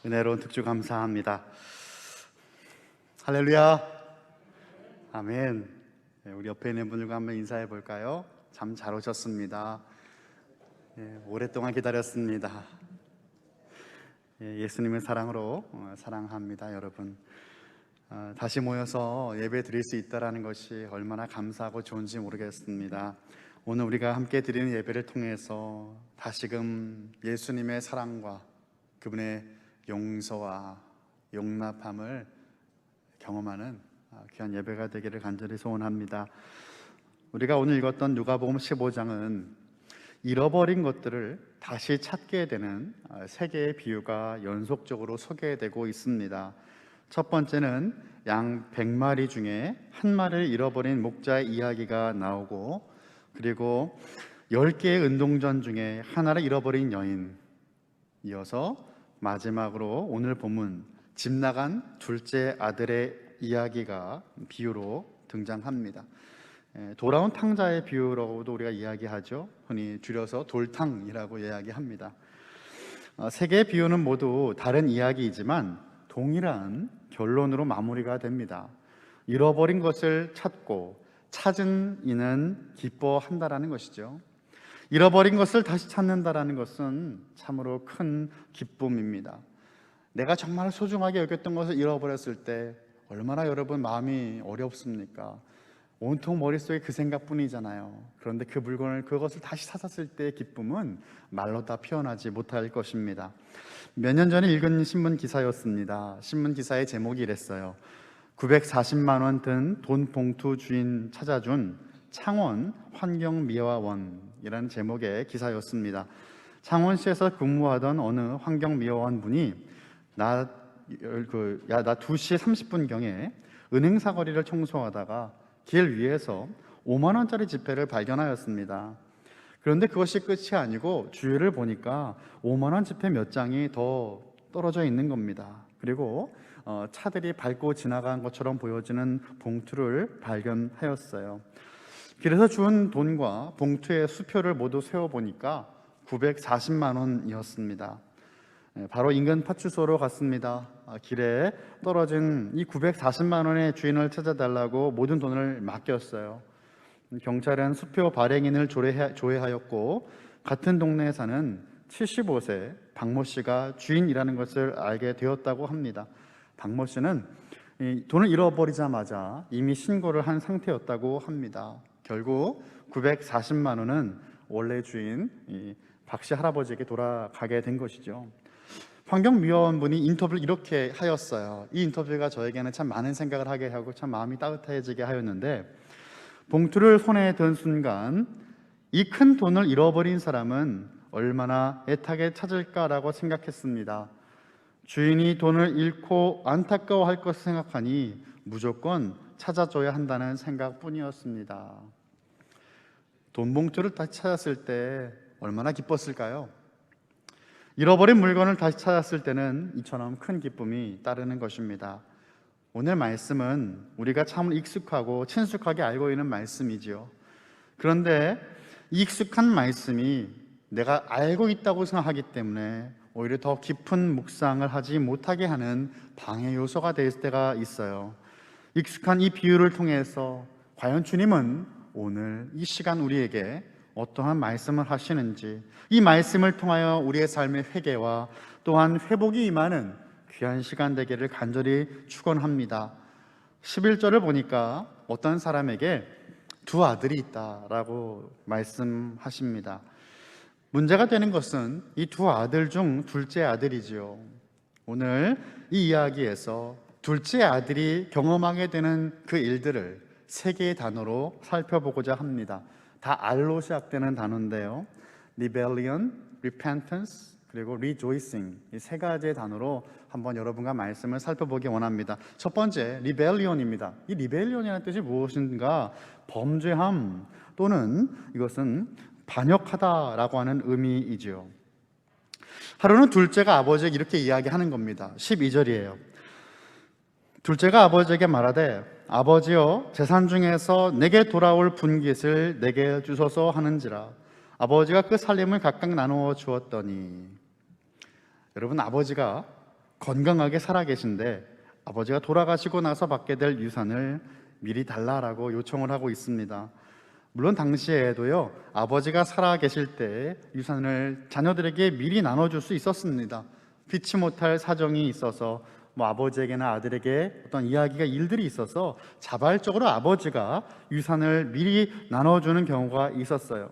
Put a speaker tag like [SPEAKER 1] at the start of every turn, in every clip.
[SPEAKER 1] 은혜로운 특주 감사합니다. 할렐루야. 아멘. 우리 옆에 있는 분들과 한번 인사해 볼까요? 참 잘 오셨습니다. 오랫동안 기다렸습니다. 예수님의 사랑으로 사랑합니다, 여러분. 다시 모여서 예배 드릴 수 있다는 것이 얼마나 감사하고 좋은지 모르겠습니다. 오늘 우리가 함께 드리는 예배를 통해서 다시금 예수님의 사랑과 그분의 용서와 용납함을 경험하는 귀한 예배가 되기를 간절히 소원합니다. 우리가 오늘 읽었던 누가복음 15장은 잃어버린 것들을 다시 찾게 되는 세 개의 비유가 연속적으로 소개되고 있습니다. 첫 번째는 양 100마리 중에 한 마리를 잃어버린 목자의 이야기가 나오고, 그리고 10개의 은동전 중에 하나를 잃어버린 여인, 이어서 마지막으로 오늘 본문 집 나간 둘째 아들의 이야기가 비유로 등장합니다. 돌아온 탕자의 비유로도 우리가 이야기하죠. 흔히 줄여서 돌탕이라고 이야기합니다. 세 개의 비유는 모두 다른 이야기이지만 동일한 결론으로 마무리가 됩니다. 잃어버린 것을 찾고 찾은 이는 기뻐한다라는 것이죠. 잃어버린 것을 다시 찾는다라는 것은 참으로 큰 기쁨입니다. 내가 정말 소중하게 여겼던 것을 잃어버렸을 때 얼마나 여러분 마음이 어렵습니까? 온통 머릿속에 그 생각뿐이잖아요. 그런데 그 물건을, 그것을 다시 찾았을 때의 기쁨은 말로 다 표현하지 못할 것입니다. 몇 년 전에 읽은 신문 기사였습니다. 신문 기사의 제목이 이랬어요. 940만 원 든 돈 봉투 주인 찾아준 창원 환경미화원이라는 제목의 기사였습니다. 창원시에서 근무하던 어느 환경미화원 분이 낮 2시 30분경에 은행 사거리를 청소하다가 길 위에서 5만 원짜리 지폐를 발견하였습니다. 그런데 그것이 끝이 아니고 주위를 보니까 5만 원 지폐 몇 장이 더 떨어져 있는 겁니다. 그리고 차들이 밟고 지나간 것처럼 보여지는 봉투를 발견하였어요. 길에서 주운 돈과 봉투의 수표를 모두 세어보니까 940만 원이었습니다. 바로 인근 파출소로 갔습니다. 길에 떨어진 이 940만 원의 주인을 찾아달라고 모든 돈을 맡겼어요. 경찰은 수표 발행인을 조회하였고, 같은 동네에 사는 75세 박모 씨가 주인이라는 것을 알게 되었다고 합니다. 박모 씨는 돈을 잃어버리자마자 이미 신고를 한 상태였다고 합니다. 결국 940만 원은 원래 주인 박 씨 할아버지에게 돌아가게 된 것이죠. 환경미화원분이 인터뷰를 이렇게 하였어요. 이 인터뷰가 저에게는 참 많은 생각을 하게 하고 참 마음이 따뜻해지게 하였는데, 봉투를 손에 든 순간 이 큰 돈을 잃어버린 사람은 얼마나 애타게 찾을까라고 생각했습니다. 주인이 돈을 잃고 안타까워할 것을 생각하니 무조건 찾아줘야 한다는 생각뿐이었습니다. 돈 봉투를 다시 찾았을 때 얼마나 기뻤을까요? 잃어버린 물건을 다시 찾았을 때는 이처럼 큰 기쁨이 따르는 것입니다. 오늘 말씀은 우리가 참 익숙하고 친숙하게 알고 있는 말씀이지요. 그런데 익숙한 말씀이 내가 알고 있다고 생각하기 때문에 오히려 더 깊은 묵상을 하지 못하게 하는 방해 요소가 될 때가 있어요. 익숙한 이 비유를 통해서 과연 주님은 오늘 이 시간 우리에게 어떠한 말씀을 하시는지, 이 말씀을 통하여 우리의 삶의 회개와 또한 회복이 임하는 귀한 시간 되기를 간절히 축원합니다. 11절을 보니까 어떤 사람에게 두 아들이 있다라고 말씀하십니다. 문제가 되는 것은 이 두 아들 중 둘째 아들이지요. 오늘 이 이야기에서 둘째 아들이 경험하게 되는 그 일들을 세 개의 단어로 살펴보고자 합니다. 다 R로 시작되는 단어인데요. Rebellion, Repentance, 그리고 Rejoicing, 이 세 가지의 단어로 한번 여러분과 말씀을 살펴보기 원합니다. 첫 번째, Rebellion입니다. 이 Rebellion이라는 뜻이 무엇인가? 범죄함 또는 이것은 반역하다라고 하는 의미이지요. 하루는 둘째가 아버지에게 이렇게 이야기하는 겁니다. 12절이에요. 둘째가 아버지에게 말하되 아버지여 재산 중에서 내게 돌아올 분깃을 내게 주소서 하는지라. 아버지가 그 살림을 각각 나누어 주었더니, 여러분 아버지가 건강하게 살아 계신데 아버지가 돌아가시고 나서 받게 될 유산을 미리 달라라고 요청을 하고 있습니다. 물론 당시에도요, 아버지가 살아 계실 때 유산을 자녀들에게 미리 나눠줄 수 있었습니다. 피치 못할 사정이 있어서 아버지에게나 아들에게 어떤 이야기가 일들이 있어서 자발적으로 아버지가 유산을 미리 나눠주는 경우가 있었어요.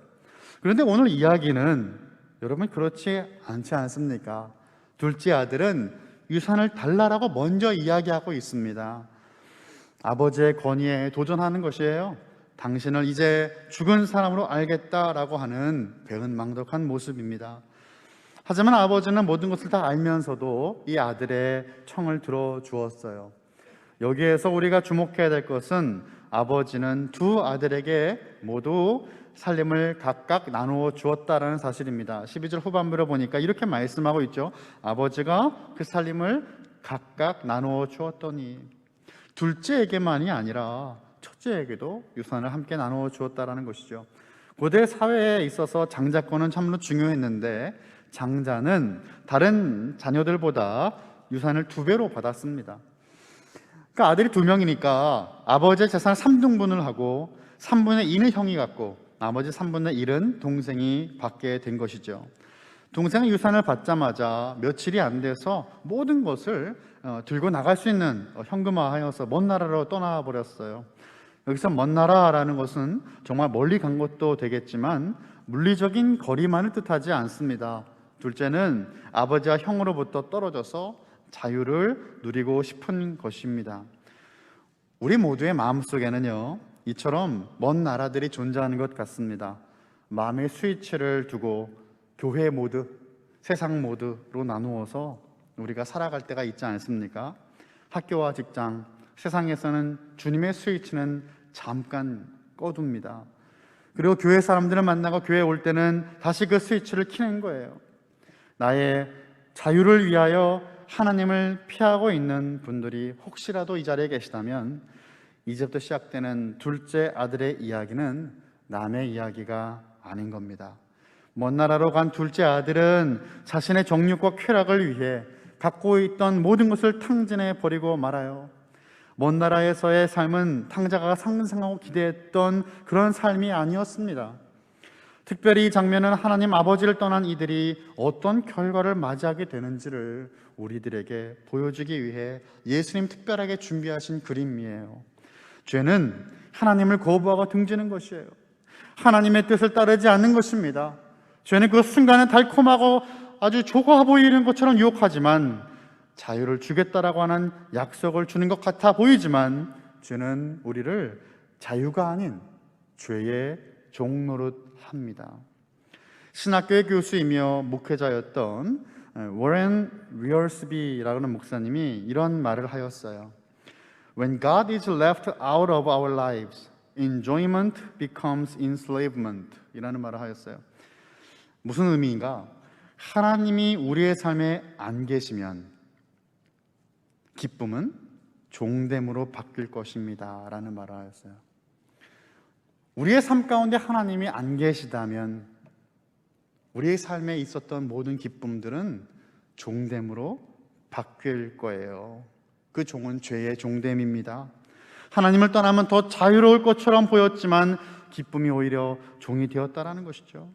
[SPEAKER 1] 그런데 오늘 이야기는 여러분 그렇지 않지 않습니까? 둘째 아들은 유산을 달라라고 먼저 이야기하고 있습니다. 아버지의 권위에 도전하는 것이에요. 당신을 이제 죽은 사람으로 알겠다라고 하는 배은망덕한 모습입니다. 하지만 아버지는 모든 것을 다 알면서도 이 아들의 청을 들어주었어요. 여기에서 우리가 주목해야 될 것은 아버지는 두 아들에게 모두 살림을 각각 나누어 주었다라는 사실입니다. 12절 후반부를 보니까 이렇게 말씀하고 있죠. 아버지가 그 살림을 각각 나누어 주었더니, 둘째에게만이 아니라 첫째에게도 유산을 함께 나누어 주었다라는 것이죠. 고대 사회에 있어서 장자권은 참으로 중요했는데 장자는 다른 자녀들보다 유산을 2배로 받았습니다. 그러니까 아들이 2명이니까 아버지의 재산을 3등분을 하고 3분의 2는 형이 갖고 나머지 3분의 1은 동생이 받게 된 것이죠. 동생은 유산을 받자마자 며칠이 안 돼서 모든 것을 들고 나갈 수 있는 현금화하여서 먼 나라로 떠나버렸어요. 여기서 먼 나라라는 것은 정말 멀리 간 것도 되겠지만 물리적인 거리만을 뜻하지 않습니다. 둘째는 아버지와 형으로부터 떨어져서 자유를 누리고 싶은 것입니다. 우리 모두의 마음속에는요, 이처럼 먼 나라들이 존재하는 것 같습니다. 마음의 스위치를 두고 교회 모드, 세상 모드로 나누어서 우리가 살아갈 때가 있지 않습니까? 학교와 직장, 세상에서는 주님의 스위치는 잠깐 꺼둡니다. 그리고 교회 사람들을 만나고 교회에 올 때는 다시 그 스위치를 켜는 거예요. 나의 자유를 위하여 하나님을 피하고 있는 분들이 혹시라도 이 자리에 계시다면 이제부터 시작되는 둘째 아들의 이야기는 남의 이야기가 아닌 겁니다. 먼 나라로 간 둘째 아들은 자신의 정욕과 쾌락을 위해 갖고 있던 모든 것을 탕진해 버리고 말아요. 먼 나라에서의 삶은 탕자가 상상하고 기대했던 그런 삶이 아니었습니다. 특별히 이 장면은 하나님 아버지를 떠난 이들이 어떤 결과를 맞이하게 되는지를 우리들에게 보여주기 위해 예수님 특별하게 준비하신 그림이에요. 죄는 하나님을 거부하고 등지는 것이에요. 하나님의 뜻을 따르지 않는 것입니다. 죄는 그 순간은 달콤하고 아주 좋아 보이는 것처럼 유혹하지만, 자유를 주겠다라고 하는 약속을 주는 것 같아 보이지만 죄는 우리를 자유가 아닌 죄의 종노릇 합니다. 신학교의 교수이며 목회자였던 워렌 위얼스비라는 목사님이 이런 말을 하였어요. When God is left out of our lives, enjoyment becomes enslavement 이라는 말을 하였어요. 무슨 의미인가? 하나님이 우리의 삶에 안 계시면 기쁨은 종됨으로 바뀔 것입니다 라는 말을 하였어요. 우리의 삶 가운데 하나님이 안 계시다면 우리의 삶에 있었던 모든 기쁨들은 종됨으로 바뀔 거예요. 그 종은 죄의 종됨입니다. 하나님을 떠나면 더 자유로울 것처럼 보였지만 기쁨이 오히려 종이 되었다라는 것이죠.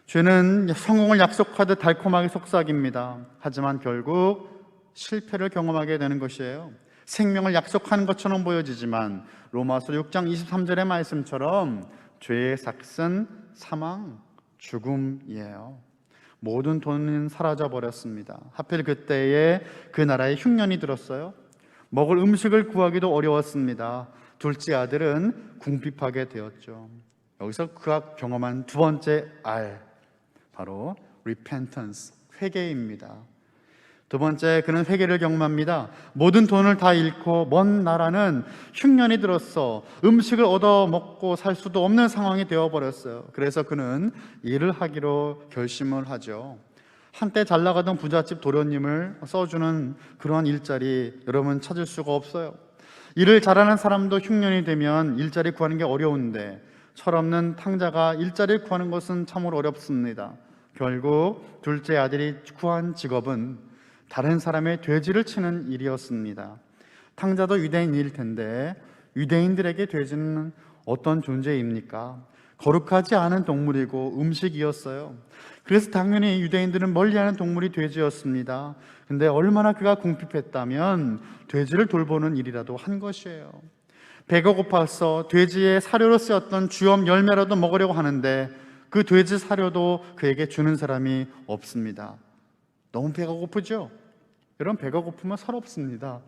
[SPEAKER 1] 죄는 성공을 약속하듯 달콤하게 속삭입니다. 하지만 결국 실패를 경험하게 되는 것이에요. 생명을 약속하는 것처럼 보여지지만 로마서 6장 23절의 말씀처럼 죄의 삭은 사망, 죽음이에요. 모든 돈은 사라져 버렸습니다. 하필 그때에 그 나라에 흉년이 들었어요. 먹을 음식을 구하기도 어려웠습니다. 둘째 아들은 궁핍하게 되었죠. 여기서 그가 경험한 두 번째 R, 바로 repentance, 회개입니다. 두 번째, 그는 회개를 경험합니다. 모든 돈을 다 잃고 먼 나라는 흉년이 들었어 음식을 얻어 먹고 살 수도 없는 상황이 되어버렸어요. 그래서 그는 일을 하기로 결심을 하죠. 한때 잘 나가던 부잣집 도련님을 써주는 그러한 일자리 여러분 찾을 수가 없어요. 일을 잘하는 사람도 흉년이 되면 일자리 구하는 게 어려운데 철없는 탕자가 일자리를 구하는 것은 참으로 어렵습니다. 결국 둘째 아들이 구한 직업은 다른 사람의 돼지를 치는 일이었습니다. 탕자도 유대인일 텐데 유대인들에게 돼지는 어떤 존재입니까? 거룩하지 않은 동물이고 음식이었어요. 그래서 당연히 유대인들은 멀리하는 동물이 돼지였습니다. 근데 얼마나 그가 궁핍했다면 돼지를 돌보는 일이라도 한 것이에요. 배가 고파서 돼지의 사료로 쓰였던 주염 열매라도 먹으려고 하는데 그 돼지 사료도 그에게 주는 사람이 없습니다. 너무 배가 고프죠? 여러분, 배가 고프면 서럽습니다.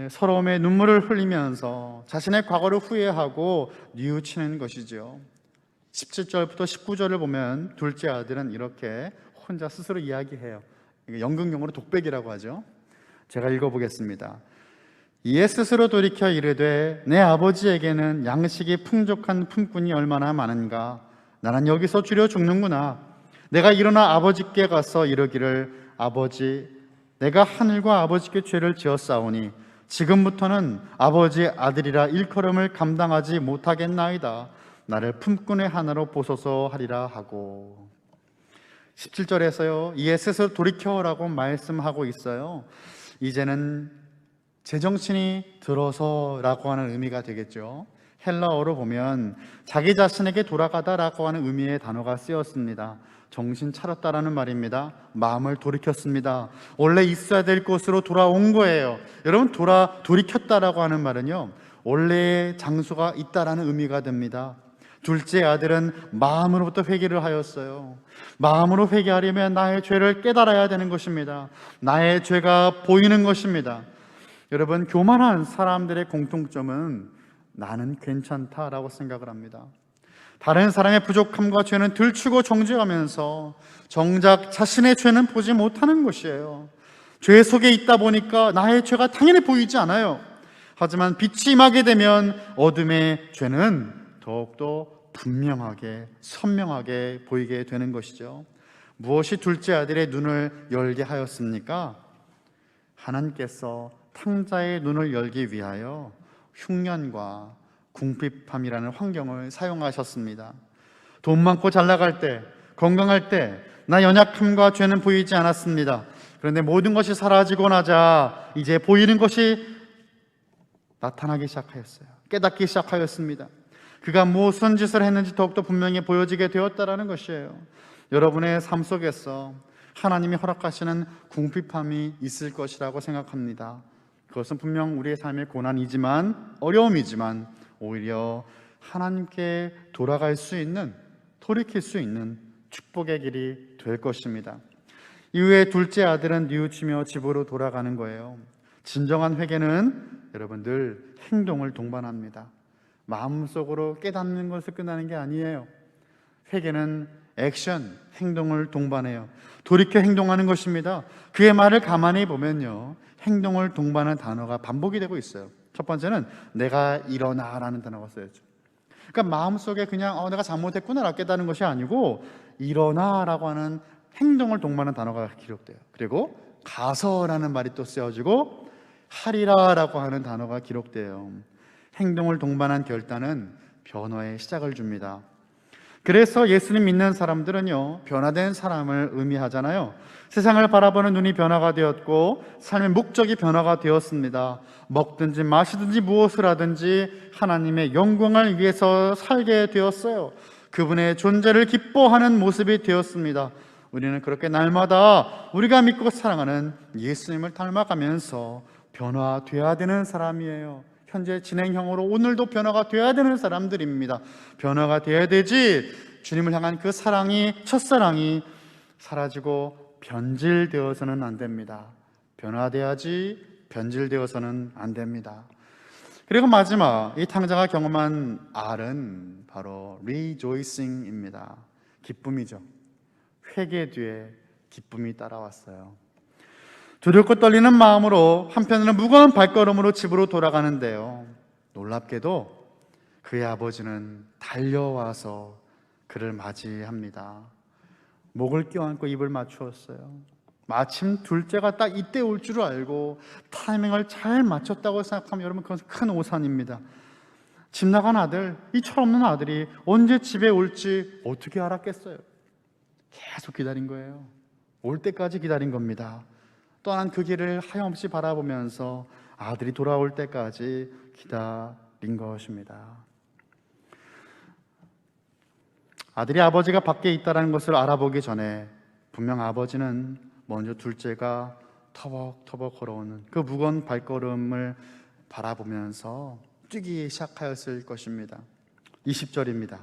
[SPEAKER 1] 서러움에 눈물을 흘리면서 자신의 과거를 후회하고 뉘우치는 것이죠. 17절부터 19절을 보면 둘째 아들은 이렇게 혼자 스스로 이야기해요. 연극용어로 독백이라고 하죠. 제가 읽어보겠습니다. 이에 스스로 돌이켜 이르되 내 아버지에게는 양식이 풍족한 품꾼이 얼마나 많은가. 나는 여기서 줄여 죽는구나. 내가 일어나 아버지께 가서 이르기를 아버지, 내가 하늘과 아버지께 죄를 지었사오니 지금부터는 아버지 아들이라 일컬음을 감당하지 못하겠나이다. 나를 품꾼의 하나로 보소서 하리라 하고. 17절에서요, 이에 스스로 돌이켜라고 말씀하고 있어요. 이제는 제정신이 들어서라고 하는 의미가 되겠죠. 헬라어로 보면 자기 자신에게 돌아가다라고 하는 의미의 단어가 쓰였습니다. 정신 차렸다라는 말입니다. 마음을 돌이켰습니다. 원래 있어야 될 곳으로 돌아온 거예요. 여러분, 돌이켰다라고 하는 말은요, 원래의 장소가 있다라는 의미가 됩니다. 둘째 아들은 마음으로부터 회개를 하였어요. 마음으로 회개하려면 나의 죄를 깨달아야 되는 것입니다. 나의 죄가 보이는 것입니다. 여러분, 교만한 사람들의 공통점은 나는 괜찮다라고 생각을 합니다. 다른 사람의 부족함과 죄는 들추고 정죄하면서 정작 자신의 죄는 보지 못하는 것이에요. 죄 속에 있다 보니까 나의 죄가 당연히 보이지 않아요. 하지만 빛이 임하게 되면 어둠의 죄는 더욱더 분명하게 선명하게 보이게 되는 것이죠. 무엇이 둘째 아들의 눈을 열게 하였습니까? 하나님께서 탕자의 눈을 열기 위하여 흉년과 궁핍함이라는 환경을 사용하셨습니다. 돈 많고 잘 나갈 때, 건강할 때 나 연약함과 죄는 보이지 않았습니다. 그런데 모든 것이 사라지고 나자 이제 보이는 것이 나타나기 시작하였어요. 깨닫기 시작하였습니다. 그가 무슨 짓을 했는지 더욱더 분명히 보여지게 되었다라는 것이에요. 여러분의 삶 속에서 하나님이 허락하시는 궁핍함이 있을 것이라고 생각합니다. 그것은 분명 우리의 삶의 고난이지만, 어려움이지만 오히려 하나님께 돌아갈 수 있는, 돌이킬 수 있는 축복의 길이 될 것입니다. 이후에 둘째 아들은 뉘우치며 집으로 돌아가는 거예요. 진정한 회개는 여러분 늘 행동을 동반합니다. 마음속으로 깨닫는 것을 끝나는 게 아니에요. 회개는 액션, 행동을 동반해요. 돌이켜 행동하는 것입니다. 그의 말을 가만히 보면요, 행동을 동반하는 단어가 반복이 되고 있어요. 첫 번째는 내가 일어나라는 단어가 쓰여져. 그러니까 마음속에 그냥 내가 잘못했구나라고 깨닫는 것이 아니고 일어나라고 하는 행동을 동반하는 단어가 기록돼요. 그리고 가서라는 말이 또 쓰여지고 하리라라고 하는 단어가 기록돼요. 행동을 동반한 결단은 변화의 시작을 줍니다. 그래서 예수님 믿는 사람들은요, 변화된 사람을 의미하잖아요. 세상을 바라보는 눈이 변화가 되었고 삶의 목적이 변화가 되었습니다. 먹든지 마시든지 무엇을 하든지 하나님의 영광을 위해서 살게 되었어요. 그분의 존재를 기뻐하는 모습이 되었습니다. 우리는 그렇게 날마다 우리가 믿고 사랑하는 예수님을 닮아가면서 변화되어야 되는 사람이에요. 현재 진행형으로 오늘도 변화가 되어야 되는 사람들입니다. 변화가 되어야 되지, 주님을 향한 그 사랑이, 첫사랑이 사라지고 변질되어서는 안 됩니다. 변화돼야지 변질되어서는 안 됩니다. 그리고 마지막, 이 탕자가 경험한 R은 바로 rejoicing입니다. 기쁨이죠. 회개 뒤에 기쁨이 따라왔어요. 두렵고 떨리는 마음으로, 한편으로는 무거운 발걸음으로 집으로 돌아가는데요, 놀랍게도 그의 아버지는 달려와서 그를 맞이합니다. 목을 껴안고 입을 맞추었어요. 마침 둘째가 딱 이때 올 줄 알고 타이밍을 잘 맞췄다고 생각하면 여러분, 그것은 큰 오산입니다. 집 나간 아들, 이 철없는 아들이 언제 집에 올지 어떻게 알았겠어요? 계속 기다린 거예요. 올 때까지 기다린 겁니다. 떠난 그 길을 하염없이 바라보면서 아들이 돌아올 때까지 기다린 것입니다. 아들이 아버지가 밖에 있다는 것을 알아보기 전에 분명 아버지는 먼저 둘째가 터벅터벅 걸어오는 그 무거운 발걸음을 바라보면서 뛰기 시작하였을 것입니다. 20절입니다.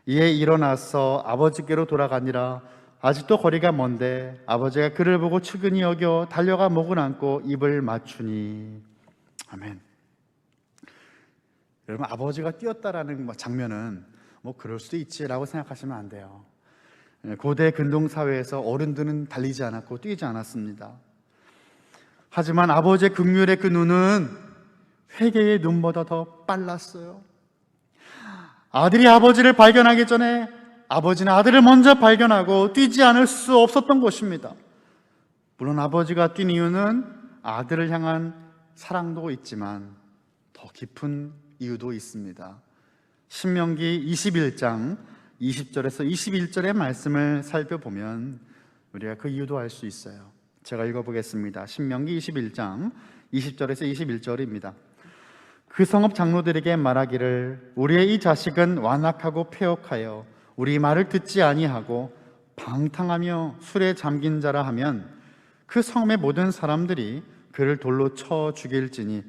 [SPEAKER 1] 이에 일어나서 아버지께로 돌아가니라. 아직도 거리가 먼데 아버지가 그를 보고 측은히 여겨 달려가 목을 안고 입을 맞추니. 아멘. 여러분, 아버지가 뛰었다라는 장면은 그럴 수도 있지라고 생각하시면 안 돼요. 고대 근동 사회에서 어른들은 달리지 않았고 뛰지 않았습니다. 하지만 아버지의 긍휼의 그 눈은 회개의 눈보다 더 빨랐어요. 아들이 아버지를 발견하기 전에 아버지는 아들을 먼저 발견하고 뛰지 않을 수 없었던 것입니다. 물론 아버지가 뛴 이유는 아들을 향한 사랑도 있지만 더 깊은 이유도 있습니다. 신명기 21장 20절에서 21절의 말씀을 살펴보면 우리가 그 이유도 알 수 있어요. 제가 읽어보겠습니다. 신명기 21장 20절에서 21절입니다. 그 성읍 장로들에게 말하기를 우리의 이 자식은 완악하고 패역하여 우리 말을 듣지 아니하고 방탕하며 술에 잠긴 자라 하면 그 성읍의 모든 사람들이 그를 돌로 쳐 죽일지니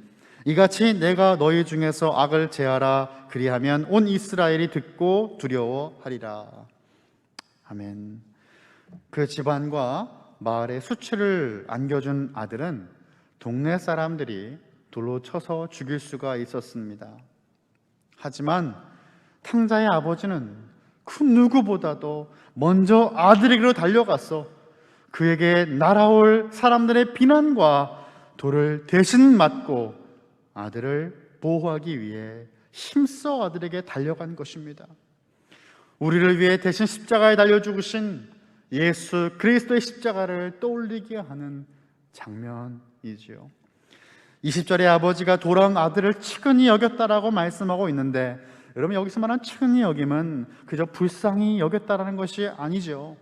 [SPEAKER 1] 이같이 내가 너희 중에서 악을 제하라 그리하면 온 이스라엘이 듣고 두려워하리라. 아멘. 그 집안과 마을에 수치를 안겨준 아들은 동네 사람들이 돌로 쳐서 죽일 수가 있었습니다. 하지만 탕자의 아버지는 그 누구보다도 먼저 아들에게로 달려가서 그에게 날아올 사람들의 비난과 돌을 대신 맞고 아들을 보호하기 위해 힘써 아들에게 달려간 것입니다. 우리를 위해 대신 십자가에 달려 죽으신 예수 그리스도의 십자가를 떠올리게 하는 장면이지요. 20절에 아버지가 돌아온 아들을 측은히 여겼다라고 말씀하고 있는데, 여러분, 여기서 말한 측은히 여김은 그저 불쌍히 여겼다라는 것이 아니죠.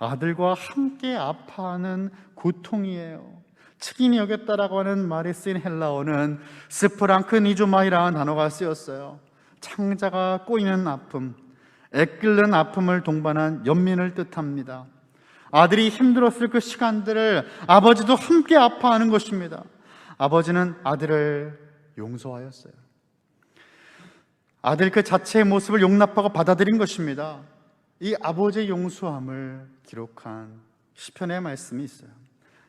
[SPEAKER 1] 아들과 함께 아파하는 고통이에요. 측은히 여겼다라고 하는 말이 쓰인 헬라어는 스프랑크니조마이라는 단어가 쓰였어요. 창자가 꼬이는 아픔, 애끓는 아픔을 동반한 연민을 뜻합니다. 아들이 힘들었을 그 시간들을 아버지도 함께 아파하는 것입니다. 아버지는 아들을 용서하였어요. 아들 그 자체의 모습을 용납하고 받아들인 것입니다. 이 아버지의 용서함을 기록한 시편의 말씀이 있어요.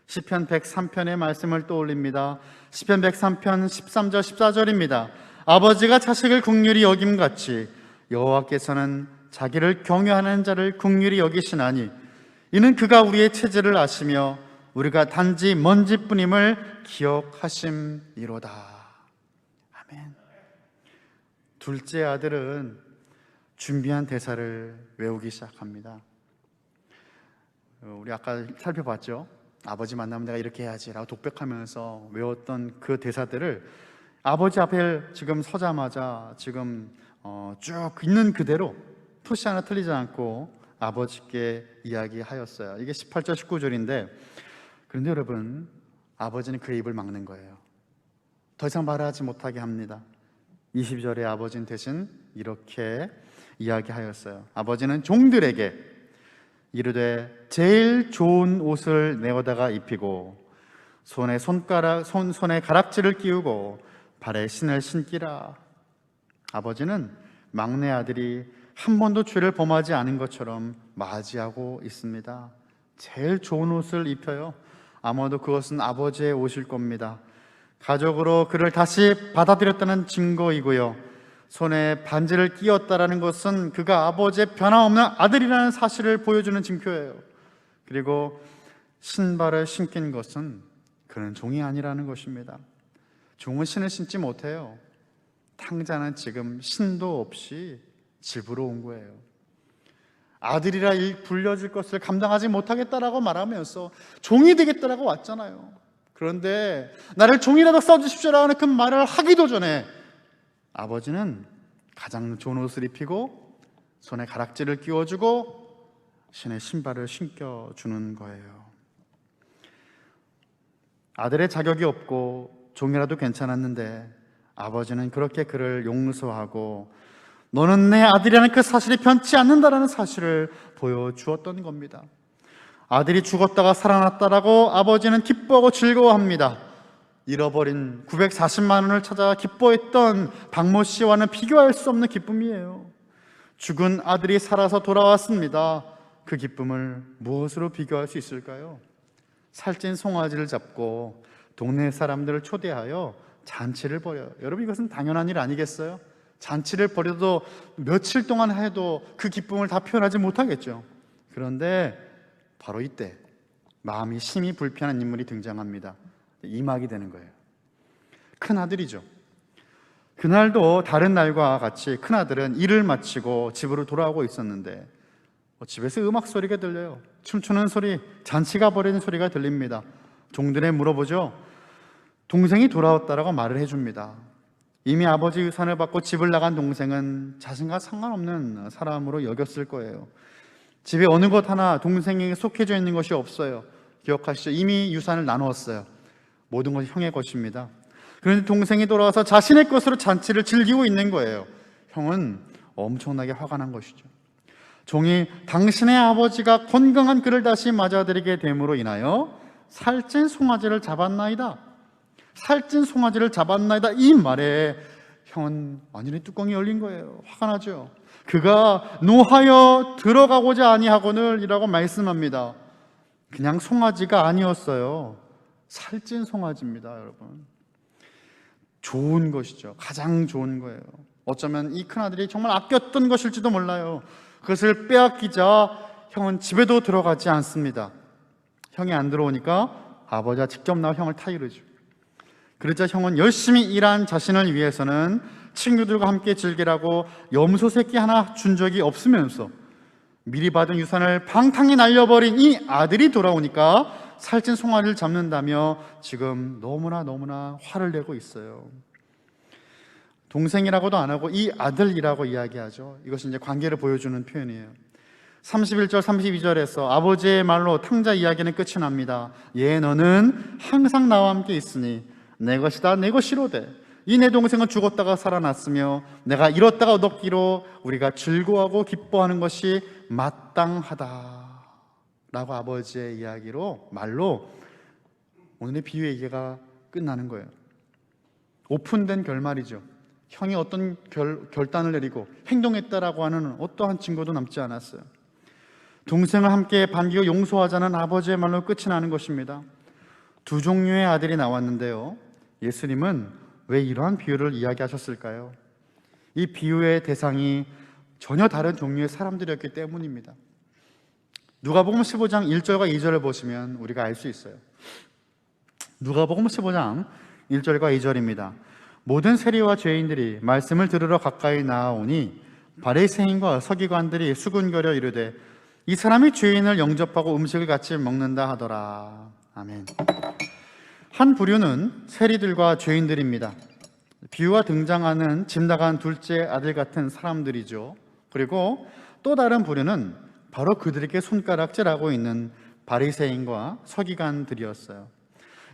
[SPEAKER 1] 시편 103편의 말씀을 떠올립니다. 시편 103편 13절 14절입니다. 아버지가 자식을 긍휼히 여김같이 여호와께서는 자기를 경외하는 자를 긍휼히 여기시나니 이는 그가 우리의 체질을 아시며 우리가 단지 먼지뿐임을 기억하심이로다. 아멘. 둘째 아들은 준비한 대사를 외우기 시작합니다. 우리 아까 살펴봤죠. 아버지 만나면 내가 이렇게 해야지 라고 독백하면서 외웠던 그 대사들을 아버지 앞에 지금 서자마자 지금 쭉 있는 그대로 토시 하나 틀리지 않고 아버지께 이야기하였어요. 이게 18절 19절인데, 그런데 여러분, 아버지는 그의 입을 막는 거예요. 더 이상 말하지 못하게 합니다. 22절에 아버지는 대신 이렇게 이야기하였어요. 아버지는 종들에게 이르되 제일 좋은 옷을 내어다가 입히고 손에 가락지를 끼우고 발에 신을 신기라. 아버지는 막내 아들이 한 번도 죄를 범하지 않은 것처럼 맞이하고 있습니다. 제일 좋은 옷을 입혀요. 아마도 그것은 아버지의 옷일 겁니다. 가족으로 그를 다시 받아들였다는 증거이고요, 손에 반지를 끼웠다라는 것은 그가 아버지의 변함없는 아들이라는 사실을 보여주는 징표예요. 그리고 신발을 신긴 것은 그는 종이 아니라는 것입니다. 종은 신을 신지 못해요. 탕자는 지금 신도 없이 집으로 온 거예요. 아들이라 불려질 것을 감당하지 못하겠다라고 말하면서 종이 되겠다라고 왔잖아요. 그런데 나를 종이라도 써주십시오라고 하는 그 말을 하기도 전에 아버지는 가장 좋은 옷을 입히고 손에 가락지를 끼워주고 신의 신발을 신겨주는 거예요. 아들의 자격이 없고 종이라도 괜찮았는데 아버지는 그렇게 그를 용서하고 너는 내 아들이라는 그 사실이 변치 않는다라는 사실을 보여주었던 겁니다. 아들이 죽었다가 살아났다라고 아버지는 기뻐하고 즐거워합니다. 잃어버린 940만 원을 찾아 기뻐했던 박모 씨와는 비교할 수 없는 기쁨이에요. 죽은 아들이 살아서 돌아왔습니다. 그 기쁨을 무엇으로 비교할 수 있을까요? 살찐 송아지를 잡고 동네 사람들을 초대하여 잔치를 벌여요. 여러분, 이것은 당연한 일 아니겠어요? 잔치를 벌여도 며칠 동안 해도 그 기쁨을 다 표현하지 못하겠죠. 그런데 바로 이때 마음이 심히 불편한 인물이 등장합니다. 이막이 되는 거예요. 큰아들이죠. 그날도 다른 날과 같이 큰아들은 일을 마치고 집으로 돌아오고 있었는데 집에서 음악 소리가 들려요. 춤추는 소리, 잔치가 벌어지는 소리가 들립니다. 종들에 물어보죠. 동생이 돌아왔다라고 말을 해줍니다. 이미 아버지 유산을 받고 집을 나간 동생은 자신과 상관없는 사람으로 여겼을 거예요. 집에 어느 것 하나 동생에게 속해져 있는 것이 없어요. 기억하시죠? 이미 유산을 나누었어요. 모든 것이 형의 것입니다. 그런데 동생이 돌아와서 자신의 것으로 잔치를 즐기고 있는 거예요. 형은 엄청나게 화가 난 것이죠. 종이 당신의 아버지가 건강한 그를 다시 맞아들이게 됨으로 인하여 살찐 송아지를 잡았나이다. 살찐 송아지를 잡았나이다. 이 말에 형은 완전히 뚜껑이 열린 거예요. 화가 나죠. 그가 노하여 들어가고자 아니하거늘 이라고 말씀합니다. 그냥 송아지가 아니었어요. 살찐 송아지입니다, 여러분. 좋은 것이죠. 가장 좋은 거예요. 어쩌면 이 큰아들이 정말 아꼈던 것일지도 몰라요. 그것을 빼앗기자 형은 집에도 들어가지 않습니다. 형이 안 들어오니까 아버지가 직접 나와 형을 타이르죠. 그러자 형은 열심히 일한 자신을 위해서는 친구들과 함께 즐기라고 염소 새끼 하나 준 적이 없으면서 미리 받은 유산을 방탕히 날려버린 이 아들이 돌아오니까 살찐 송아지를 잡는다며 지금 너무나 화를 내고 있어요. 동생이라고도 안 하고 이 아들이라고 이야기하죠. 이것이 이제 관계를 보여주는 표현이에요. 31절 32절에서 아버지의 말로 탕자 이야기는 끝이 납니다. 예, 너는 항상 나와 함께 있으니 내 것이다 내 것이로되 이 내 동생은 죽었다가 살아났으며 내가 잃었다가 얻었기로 우리가 즐거워하고 기뻐하는 것이 마땅하다 라고 아버지의 이야기로 말로 오늘의 비유 얘기가 끝나는 거예요. 오픈된 결말이죠. 형이 어떤 결단을 내리고 행동했다라고 하는 어떠한 증거도 남지 않았어요. 동생을 함께 반기고 용서하자는 아버지의 말로 끝이 나는 것입니다. 두 종류의 아들이 나왔는데요, 예수님은 왜 이러한 비유를 이야기하셨을까요? 이 비유의 대상이 전혀 다른 종류의 사람들이었기 때문입니다. 누가복음 15장 1절과 2절을 보시면 우리가 알 수 있어요. 누가복음 15장 1절과 2절입니다. 모든 세리와 죄인들이 말씀을 들으러 가까이 나아오니 바리새인과 서기관들이 수군거려 이르되 이 사람이 죄인을 영접하고 음식을 같이 먹는다 하더라. 아멘. 한 부류는 세리들과 죄인들입니다. 비유가 등장하는 집 나간 둘째 아들 같은 사람들이죠. 그리고 또 다른 부류는 바로 그들에게 손가락질하고 있는 바리새인과 서기관들이었어요.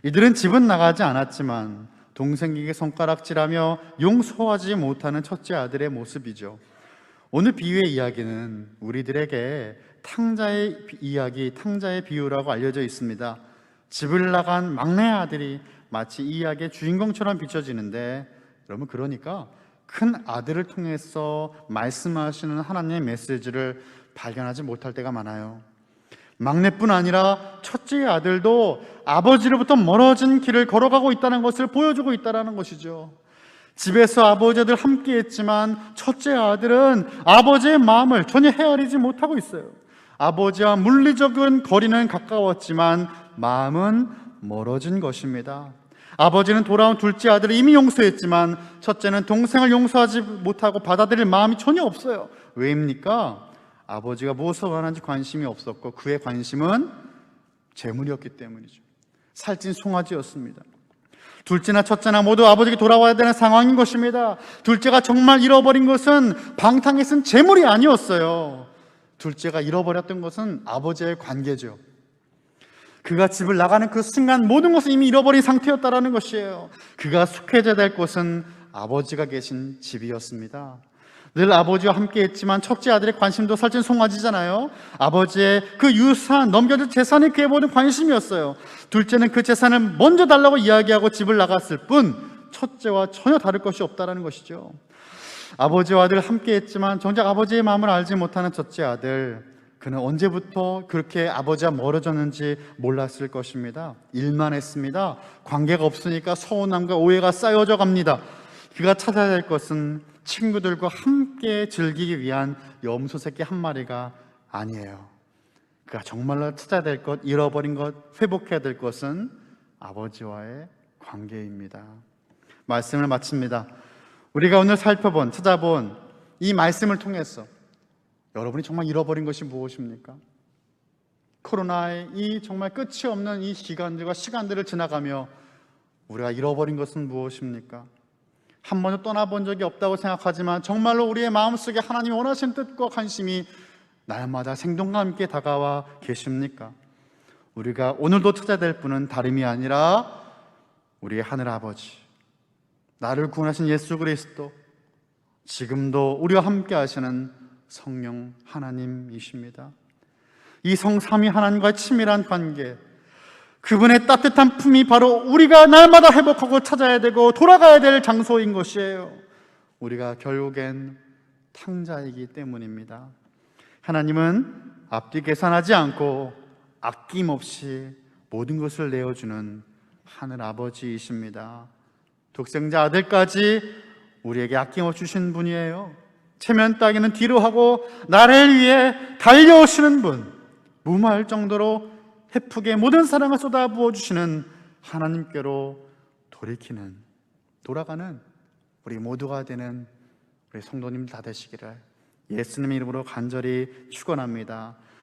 [SPEAKER 1] 이들은 집은 나가지 않았지만 동생에게 손가락질하며 용서하지 못하는 첫째 아들의 모습이죠. 오늘 비유의 이야기는 우리들에게 탕자의 이야기, 탕자의 비유라고 알려져 있습니다. 집을 나간 막내 아들이 마치 이 이야기의 주인공처럼 비춰지는데, 여러분, 그러니까 큰 아들을 통해서 말씀하시는 하나님의 메시지를 발견하지 못할 때가 많아요. 막내뿐 아니라 첫째 아들도 아버지로부터 멀어진 길을 걸어가고 있다는 것을 보여주고 있다는 것이죠. 집에서 아버지들 함께 했지만 첫째 아들은 아버지의 마음을 전혀 헤아리지 못하고 있어요. 아버지와 물리적인 거리는 가까웠지만 마음은 멀어진 것입니다. 아버지는 돌아온 둘째 아들을 이미 용서했지만 첫째는 동생을 용서하지 못하고 받아들일 마음이 전혀 없어요. 왜입니까? 아버지가 무엇을 원하는지 관심이 없었고 그의 관심은 재물이었기 때문이죠. 살찐 송아지였습니다. 둘째나 첫째나 모두 아버지에게 돌아와야 되는 상황인 것입니다. 둘째가 정말 잃어버린 것은 방탕에 쓴 재물이 아니었어요. 둘째가 잃어버렸던 것은 아버지의 관계죠. 그가 집을 나가는 그 순간 모든 것을 이미 잃어버린 상태였다라는 것이에요. 그가 속해져야 될 곳은 아버지가 계신 집이었습니다. 늘 아버지와 함께 했지만 첫째 아들의 관심도 설진송아지잖아요. 아버지의 그 유산, 넘겨줄 재산이 그의 모든 관심이었어요. 둘째는 그 재산을 먼저 달라고 이야기하고 집을 나갔을 뿐 첫째와 전혀 다를 것이 없다는 것이죠. 아버지와 아들 함께 했지만 정작 아버지의 마음을 알지 못하는 첫째 아들, 그는 언제부터 그렇게 아버지와 멀어졌는지 몰랐을 것입니다. 일만 했습니다. 관계가 없으니까 서운함과 오해가 쌓여져 갑니다. 그가 찾아야 될 것은 친구들과 함께 즐기기 위한 염소 새끼 한 마리가 아니에요. 그가 정말로 찾아야 될 것, 잃어버린 것, 회복해야 될 것은 아버지와의 관계입니다. 말씀을 마칩니다. 우리가 오늘 찾아본 이 말씀을 통해서 여러분이 정말 잃어버린 것이 무엇입니까? 코로나의 이 정말 끝이 없는 이 기간들과 시간들을 지나가며 우리가 잃어버린 것은 무엇입니까? 한 번도 떠나본 적이 없다고 생각하지만 정말로 우리의 마음속에 하나님이 원하시는 뜻과 관심이 날마다 생동과 함께 다가와 계십니까? 우리가 오늘도 찾아야 될 분은 다름이 아니라 우리의 하늘 아버지, 나를 구원하신 예수 그리스도, 지금도 우리와 함께 하시는 성령 하나님이십니다. 이 성삼위 하나님과의 친밀한 관계, 그분의 따뜻한 품이 바로 우리가 날마다 회복하고 찾아야 되고 돌아가야 될 장소인 것이에요. 우리가 결국엔 탕자이기 때문입니다. 하나님은 앞뒤 계산하지 않고 아낌없이 모든 것을 내어주는 하늘 아버지이십니다. 독생자 아들까지 우리에게 아낌없이 주신 분이에요. 체면 따기는 뒤로 하고 나를 위해 달려오시는 분, 무마할 정도로 헤프게 모든 사랑을 쏟아부어 주시는 하나님께로 돌아가는 우리 모두가 되는 우리 성도님 다 되시기를 예수님의 이름으로 간절히 축원합니다.